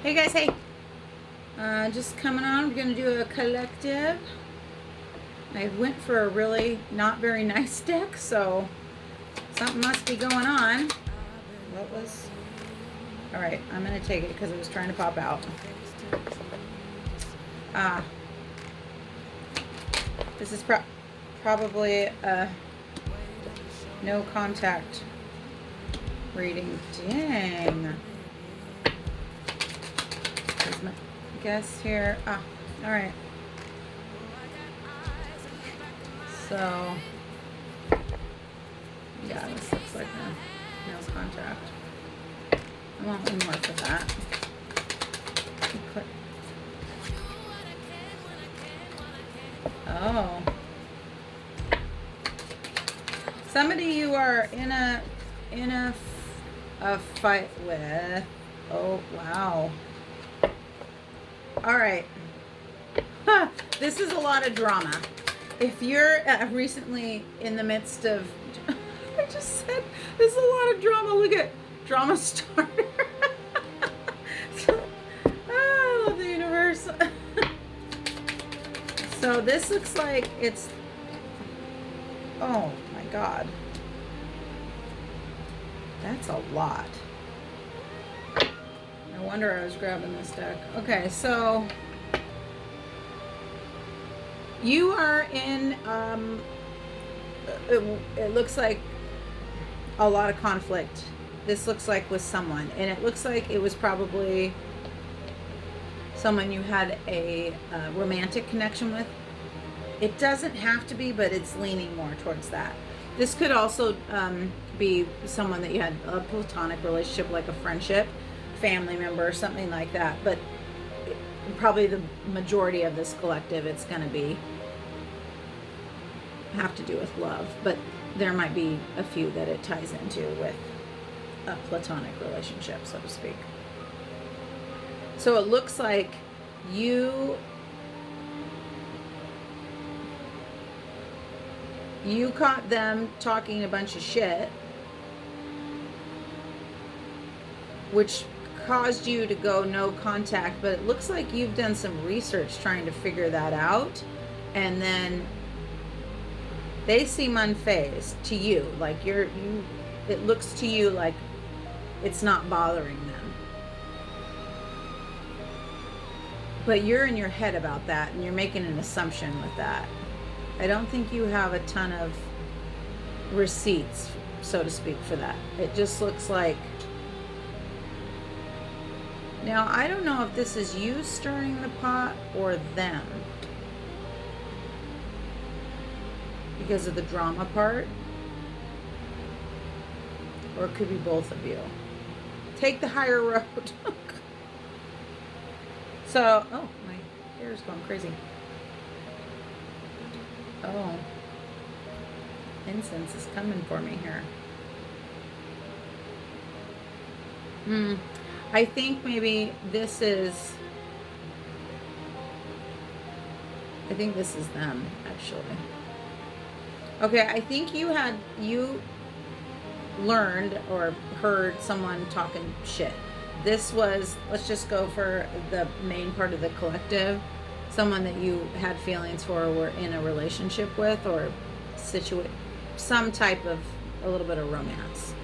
Hey guys, hey. Just coming on. We're gonna do a collective. I went for a really not very nice deck, so something must be going on. What was? All right, I'm gonna take it because it was trying to pop out. Ah, this is probably a no contact reading. Dang. There's my guess here. Ah, all right. So, yeah, this looks like no contact. I want one more for that. Oh. Somebody you are in a fight with. Oh, wow. All right. Huh, this is a lot of drama. If you're recently in the midst of, I just said, there's a lot of drama. Look at drama starter. Oh, the universe. So this looks like it's, oh my God. That's a lot. No wonder I was grabbing this deck. Okay, so you are in, it looks like a lot of conflict. This looks like with someone, and it looks like it was probably someone you had a romantic connection with. It doesn't have to be, but it's leaning more towards that. This could also be someone that you had a platonic relationship, like a friendship, family member, or something like that. But probably the majority of this collective, it's going to be have to do with love. But there might be a few that it ties into with a platonic relationship, so to speak. So it looks like you caught them talking a bunch of shit, which caused you to go no contact, but it looks like you've done some research trying to figure that out, and then they seem unfazed to you, like it looks to you like it's not bothering them. But you're in your head about that, and you're making an assumption with that. I don't think you have a ton of receipts, so to speak, for that. It just looks like... Now, I don't know if this is you stirring the pot or them, because of the drama part. Or it could be both of you. Take the higher road. So, oh, my hair is going crazy. Oh. Incense is coming for me here. I think maybe this is... I think this is them, actually. Okay, I think you learned or heard someone talking shit. This was, let's just go for the main part of the collective, someone that you had feelings for or were in a relationship with, or some type of a little bit of romance.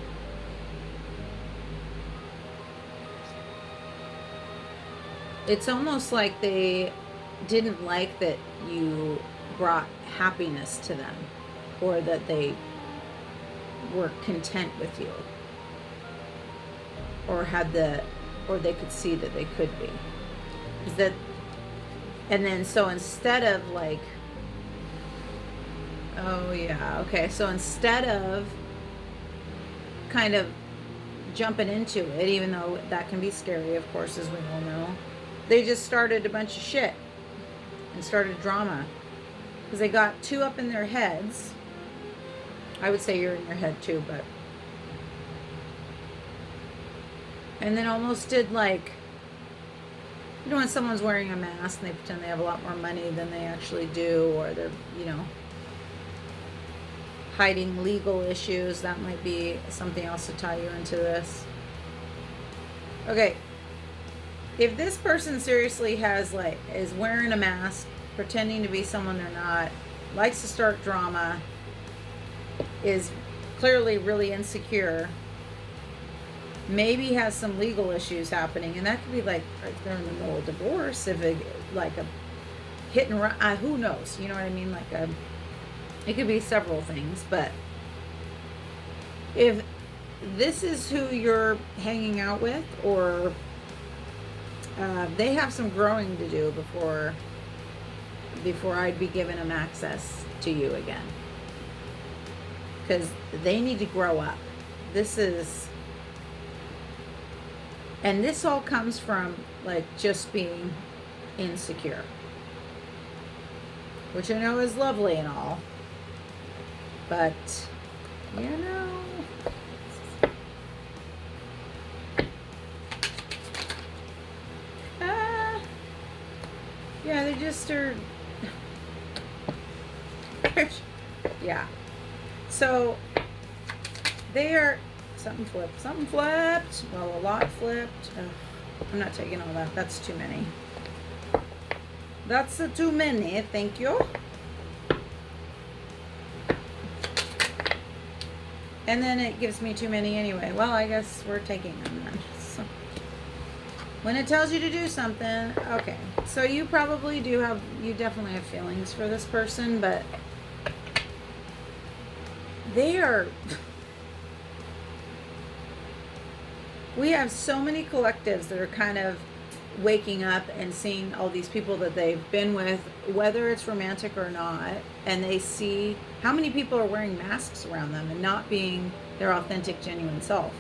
It's almost like they didn't like that you brought happiness to them, or that they were content with you, or or they could see that they could be. Is that, and then so instead of like, oh yeah, okay, so instead of kind of jumping into it, even though that can be scary, of course, as we all know, they just started a bunch of shit and started drama because they got too up in their heads. I would say you're in your head too, but... And then almost did like, you know, when someone's wearing a mask and they pretend they have a lot more money than they actually do, or they're, you know, hiding legal issues. That might be something else to tie you into this. Okay. if this person seriously has like is wearing a mask, pretending to be someone they're not, likes to start drama, is clearly really insecure, maybe has some legal issues happening, and that could be like they're in the middle of divorce, if it like a hit and run, who knows, you know what I mean, like a, it could be several things. But if this is who you're hanging out with, or they have some growing to do before I'd be giving them access to you again, because they need to grow up. This is, and this all comes from like just being insecure, which I know is lovely and all, but you know, yeah, they just are. Yeah. So they are. Something flipped. Well, a lot flipped. I'm not taking all that. That's too many. That's too many. Thank you. And then it gives me too many anyway. Well, I guess we're taking them then. So, when it tells you to do something, okay. So you probably do have, you definitely have feelings for this person, but they are, we have so many collectives that are kind of waking up and seeing all these people that they've been with, whether it's romantic or not, and they see how many people are wearing masks around them and not being their authentic, genuine self.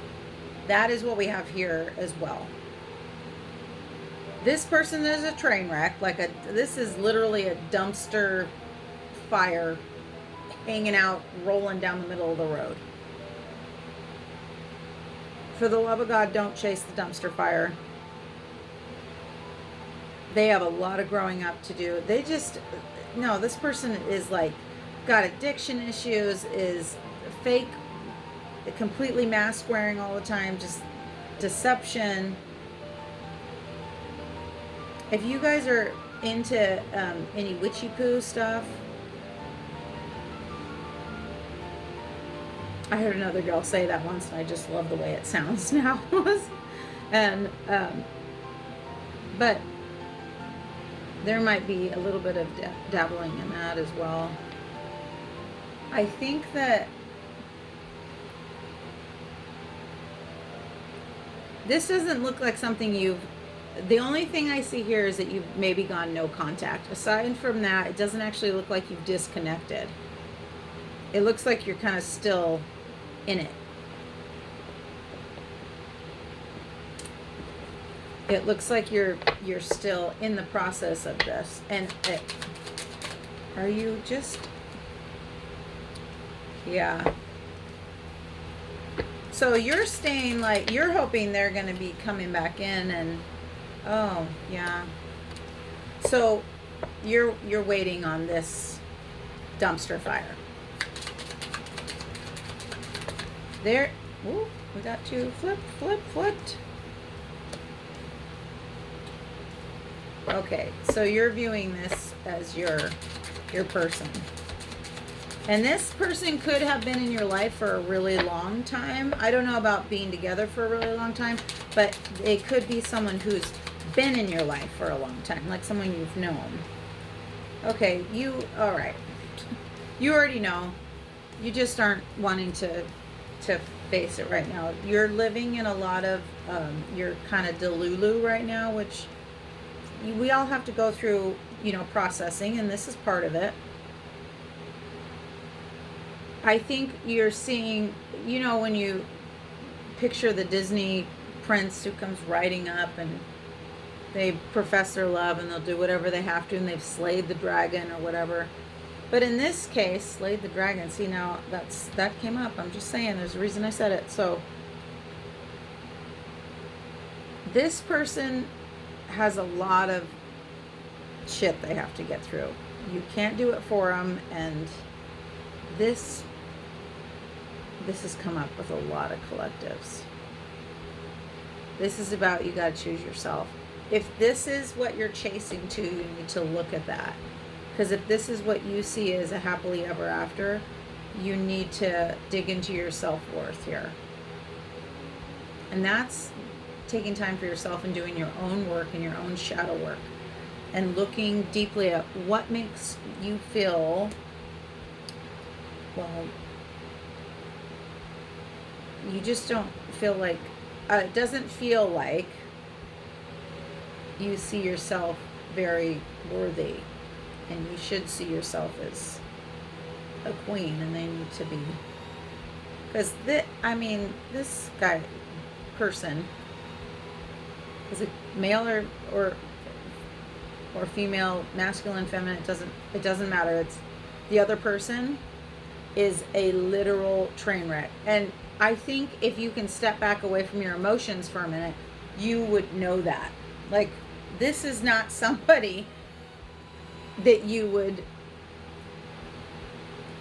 That is what we have here as well. This person is a train wreck, this is literally a dumpster fire hanging out, rolling down the middle of the road. For the love of God, don't chase the dumpster fire. They have a lot of growing up to do. They just, no, this person is like, got addiction issues, is fake, completely mask wearing all the time, just deception. If you guys are into any witchy poo stuff, I heard another girl say that once, and I just love the way it sounds now. And but there might be a little bit of dabbling in that as well. I think that this doesn't look like something you've, the only thing I see here is that you've maybe gone no contact. Aside from that, it doesn't actually look like you've disconnected. It looks like you're kind of still in it. It looks like you're still in the process of this. And are you just, yeah. So you're staying, like, you're hoping they're going to be coming back in, and oh, yeah. So you're waiting on this dumpster fire. There, ooh, we got you flipped. Okay, so you're viewing this as your person. And this person could have been in your life for a really long time. I don't know about being together for a really long time, but it could be someone who's been in your life for a long time, like someone you've known. Okay, all right. You already know. You just aren't wanting to face it right now. You're living in a lot of, you're kind of delulu right now, which we all have to go through, processing, and this is part of it. I think you're seeing, when you picture the Disney prince who comes riding up and they profess their love and they'll do whatever they have to, and they've slayed the dragon or whatever. But in this case, slayed the dragon. See, now that came up. I'm just saying, there's a reason I said it. So this person has a lot of shit they have to get through. You can't do it for them, and this has come up with a lot of collectives. This is about, you got to choose yourself. if this is what you're chasing to, you need to look at that. Because if this is what you see as a happily ever after, you need to dig into your self-worth here. And that's taking time for yourself and doing your own work and your own shadow work and looking deeply at what makes you feel, well, you just don't feel like, it doesn't feel like you see yourself very worthy, and you should see yourself as a queen, and they need to be, because this guy, person, is it male or female, masculine, feminine, it doesn't matter. It's the other person is a literal train wreck. And I think if you can step back away from your emotions for a minute, you would know that. Like, this is not somebody that you would,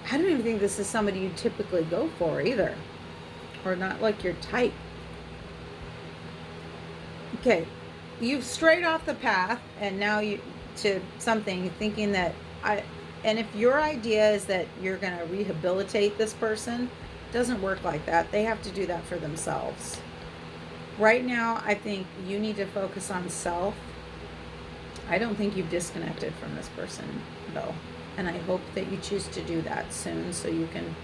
I don't even think this is somebody you typically go for either, or not like your type. Okay, you've strayed off the path, and now you to something thinking that and if your idea is that you're going to rehabilitate this person, it doesn't work like that. They have to do that for themselves. Right now, I think you need to focus on self. I don't think you've disconnected from this person, though. And I hope that you choose to do that soon so you can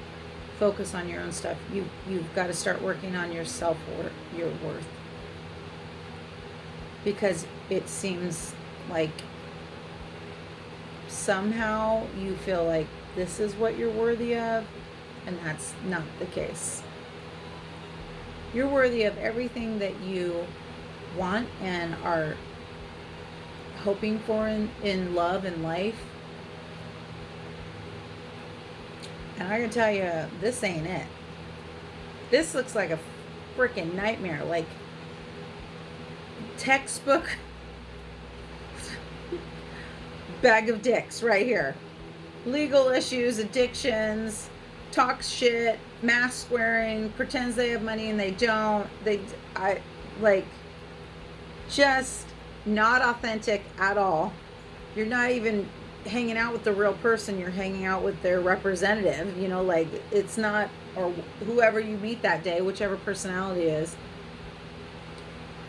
focus on your own stuff. You've got to start working on your self-worth, your worth. Because it seems like somehow you feel like this is what you're worthy of, and that's not the case. You're worthy of everything that you want and are hoping for in love and life. And I can tell you, this ain't it. This looks like a freaking nightmare. Like, textbook bag of dicks right here. Legal issues, addictions, talks shit, mask wearing, pretends they have money and they don't. Just not authentic at all. You're not even hanging out with the real person. You're hanging out with their representative. It's not, or whoever you meet that day, whichever personality is.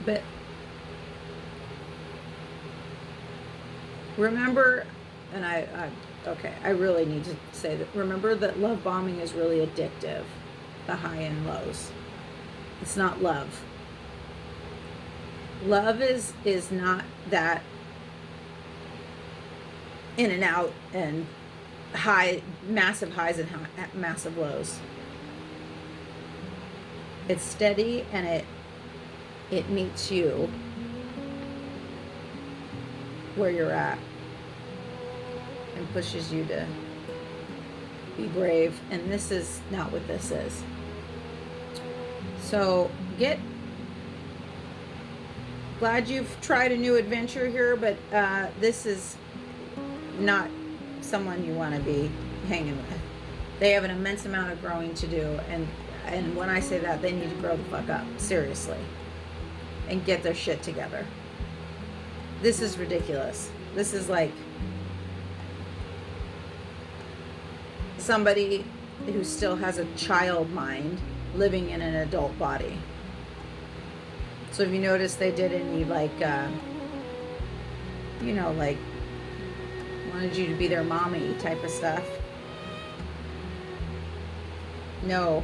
But remember, and I really need to say that, remember that love bombing is really addictive, the high and lows. It's not love. Love is not that in and out and massive highs and massive lows. It's steady, and it meets you where you're at and pushes you to be brave. And this is not what this is. So glad you've tried a new adventure here, but this is not someone you want to be hanging with. They have an immense amount of growing to do, and when I say that, they need to grow the fuck up, seriously, and get their shit together. This is ridiculous. This is like somebody who still has a child mind living in an adult body. So if you notice, they did any wanted you to be their mommy type of stuff. No.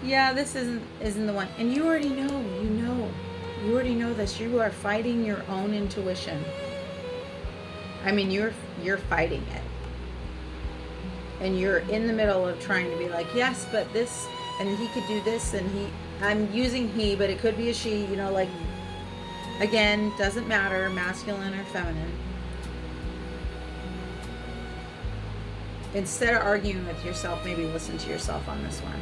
Yeah, this isn't the one. And you already know. You already know this. You are fighting your own intuition. I mean, you're fighting it. And you're in the middle of trying to be like, yes, but this, and he could do this, and I'm using he, but it could be a she, again, doesn't matter, masculine or feminine. Instead of arguing with yourself, maybe listen to yourself on this one.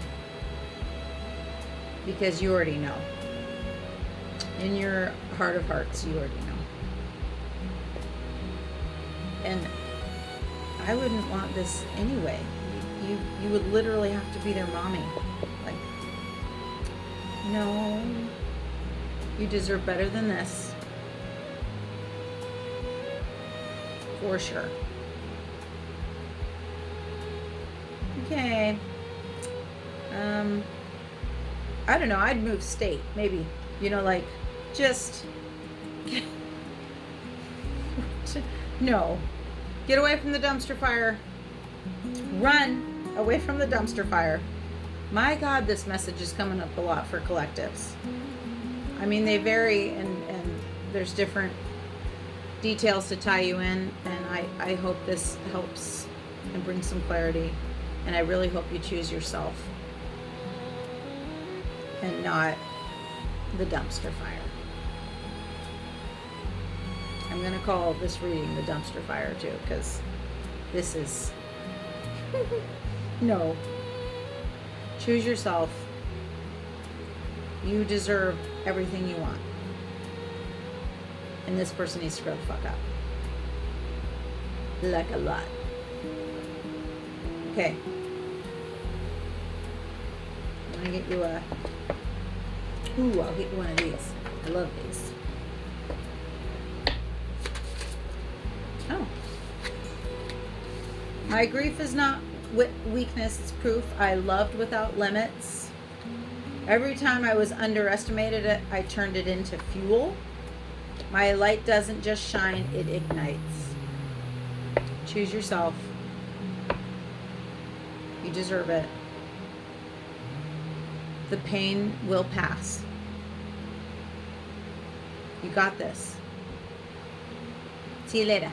Because you already know. In your heart of hearts, you already know. And I wouldn't want this anyway. You would literally have to be their mommy. Like, no. You deserve better than this. For sure. Okay. I don't know. I'd move state, maybe. You know, like, just... No. Get away from the dumpster fire. Run away from the dumpster fire. My God, this message is coming up a lot for collectives. I mean, they vary, and there's different details to tie you in, and I hope this helps and brings some clarity, and I really hope you choose yourself and not the dumpster fire. I'm going to call this reading the dumpster fire too, because this is no. Choose yourself. You deserve everything you want. And this person needs to grow the fuck up. Like a lot. Okay. I'm gonna get you a... Ooh, I'll get you one of these. I love these. Oh. My grief is not weakness, it's proof I loved without limits. Every time I was underestimated, I turned it into fuel. My light doesn't just shine, it ignites. Choose yourself. You deserve it. The pain will pass. You got this. See you later.